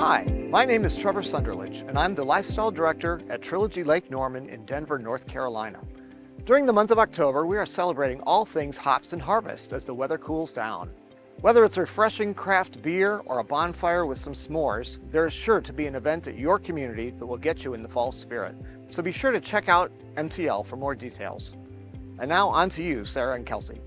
Hi, my name is Trevor Sunderlich, and I'm the Lifestyle Director at Trilogy Lake Norman in Denver, North Carolina. During the month of October, we are celebrating all things hops and harvest as the weather cools down. Whether it's a refreshing craft beer or a bonfire with some s'mores, there is sure to be an event at your community that will get you in the fall spirit. So be sure to check out MTL for more details. And now on to you, Sara and Kelci.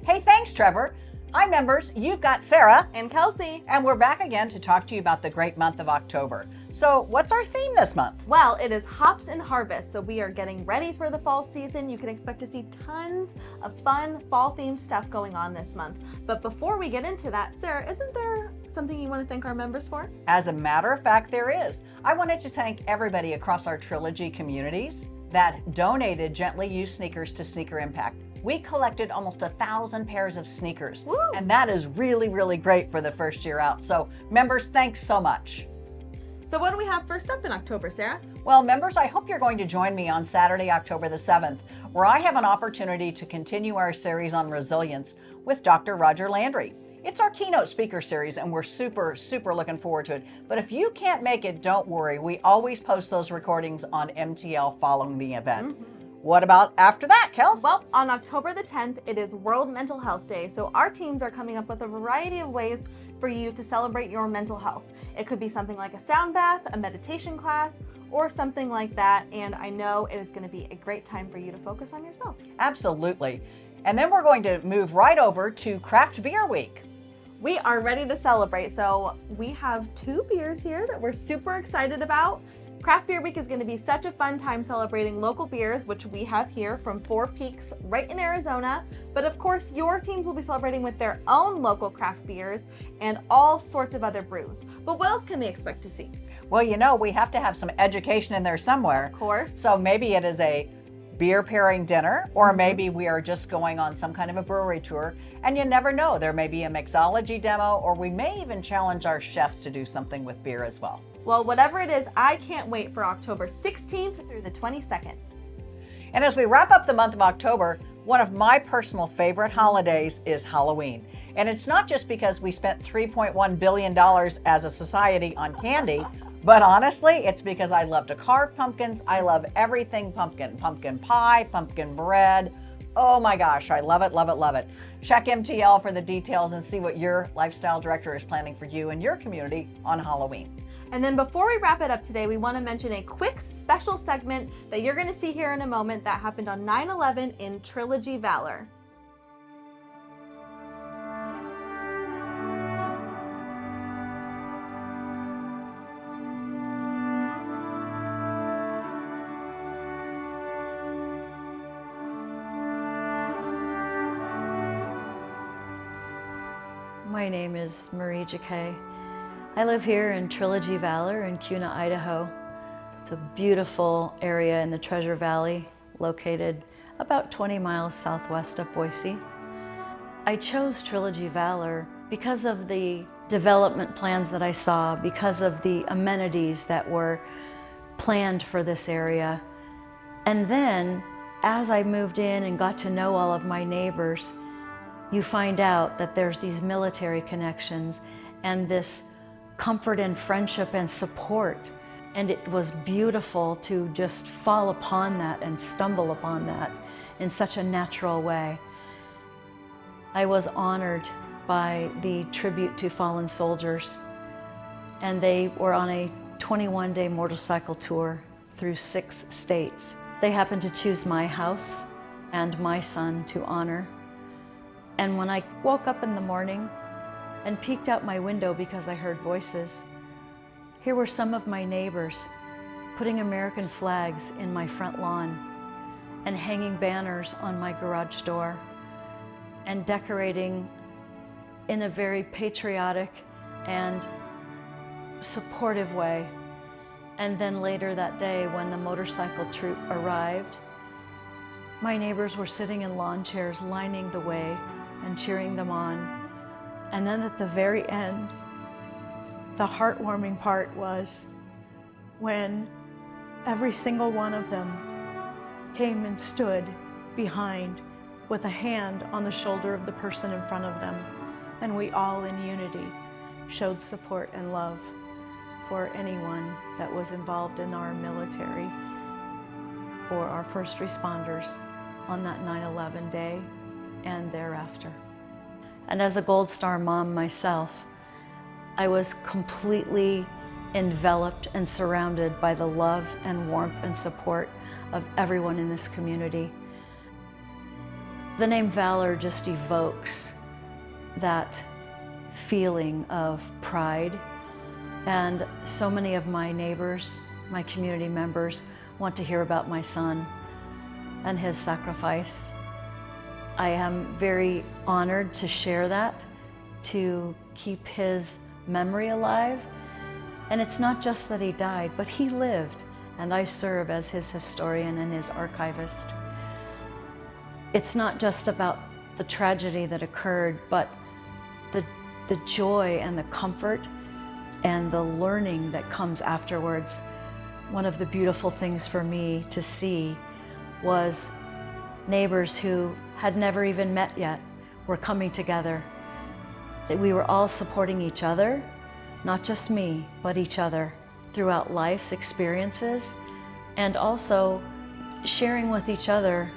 Hey, thanks, Trevor. Hi, members. You've got Sara and Kelci, and we're back again to talk to you about the great month of October. So what's our theme this month? Well, it is hops and harvest, so we are getting ready for the fall season. You can expect to see tons of fun fall-themed stuff going on this month. But before we get into that, Sara, isn't there something you want to thank our members for? As a matter of fact, there is. I wanted to thank everybody across our Trilogy communities that donated gently used sneakers to Sneaker Impact. We collected almost 1,000 pairs of sneakers. Woo! And that is really, really great for the first year out. So members, thanks so much. So what do we have first up in October, Sara? Well, members, I hope you're going to join me on Saturday, October the 7th, where I have an opportunity to continue our series on resilience with Dr. Roger Landry. It's our keynote speaker series, and we're super, super looking forward to it. But if you can't make it, don't worry. We always post those recordings on MTL following the event. What about after that, Kels? Well, on October the 10th, it is World Mental Health Day. So our teams are coming up with a variety of ways for you to celebrate your mental health. It could be something like a sound bath, a meditation class, or something like that. And I know it is going to be a great time for you to focus on yourself. Absolutely. And then we're going to move right over to Craft Beer Week. We are ready to celebrate. So we have 2 beers here that we're super excited about. Craft Beer Week is going to be such a fun time celebrating local beers, which we have here from Four Peaks right in Arizona. But of course, your teams will be celebrating with their own local craft beers and all sorts of other brews. But what else can they expect to see? Well, you know, we have to have some education in there somewhere. Of course. So maybe it is a beer pairing dinner, or maybe we are just going on some kind of a brewery tour. And you never know, there may be a mixology demo, or we may even challenge our chefs to do something with beer as well. Well, whatever it is, I can't wait for October 16th through the 22nd. And as we wrap up the month of October, one of my personal favorite holidays is Halloween. And it's not just because we spent $3.1 billion as a society on candy, but honestly, it's because I love to carve pumpkins. I love everything pumpkin. Pumpkin pie, pumpkin bread. Oh my gosh, I love it, love it, love it. Check MTL for the details and see what your lifestyle director is planning for you and your community on Halloween. And then before we wrap it up today, we want to mention a quick special segment that you're going to see here in a moment that happened on 9/11 in Trilogy Valor. My name is Marie Jacquet. I live here in Trilogy Valor in Kuna, Idaho. It's a beautiful area in the Treasure Valley, located about 20 miles southwest of Boise. I chose Trilogy Valor because of the development plans that I saw, because of the amenities that were planned for this area. And then, as I moved in and got to know all of my neighbors, you find out that there's these military connections and this comfort and friendship and support. And it was beautiful to just fall upon that and stumble upon that in such a natural way. I was honored by the tribute to fallen soldiers, and they were on a 21-day motorcycle tour through 6 states. They happened to choose my house and my son to honor. And when I woke up in the morning and peeked out my window because I heard voices, here were some of my neighbors putting American flags in my front lawn and hanging banners on my garage door and decorating in a very patriotic and supportive way. And then later that day, when the motorcycle troop arrived, my neighbors were sitting in lawn chairs lining the way and cheering them on. And then at the very end, the heartwarming part was when every single one of them came and stood behind with a hand on the shoulder of the person in front of them, and we all in unity showed support and love. for anyone that was involved in our military or our first responders on that 9/11 day and thereafter. And as a Gold Star mom myself, I was completely enveloped and surrounded by the love and warmth and support of everyone in this community. The name Valor just evokes that feeling of pride, and so many of my neighbors, my community members, want to hear about my son and his sacrifice. I am very honored to share that, to keep his memory alive. And it's not just that he died, but he lived, and I serve as his historian and his archivist. It's not just about the tragedy that occurred, but the joy and the comfort and the learning that comes afterwards. One of the beautiful things for me to see was neighbors who had never even met yet were coming together. That we were all supporting each other, not just me, but each other throughout life's experiences, and also sharing with each other,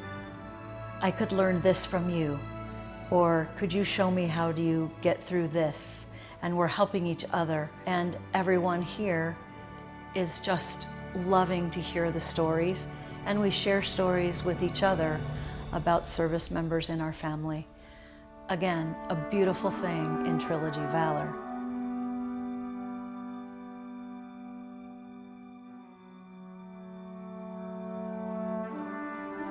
I could learn this from you, or could you show me how do you get through this? And we're helping each other, and everyone here is just loving to hear the stories, and we share stories with each other about service members in our family. Again, a beautiful thing in Trilogy Valor. Mm-hmm.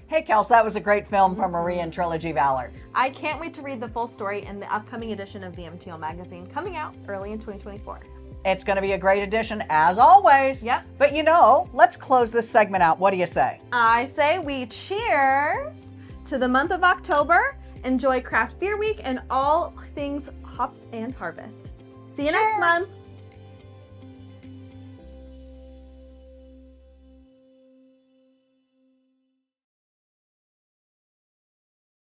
Hey, Kels, that was a great film from Marie and Trilogy Valor. I can't wait to read the full story in the upcoming edition of the MTL magazine coming out early in 2024. It's going to be a great edition, as always. Yep. But let's close this segment out. What do you say? I say we cheers to the month of October. Enjoy Craft Beer Week and all things hops and harvest. See you next month.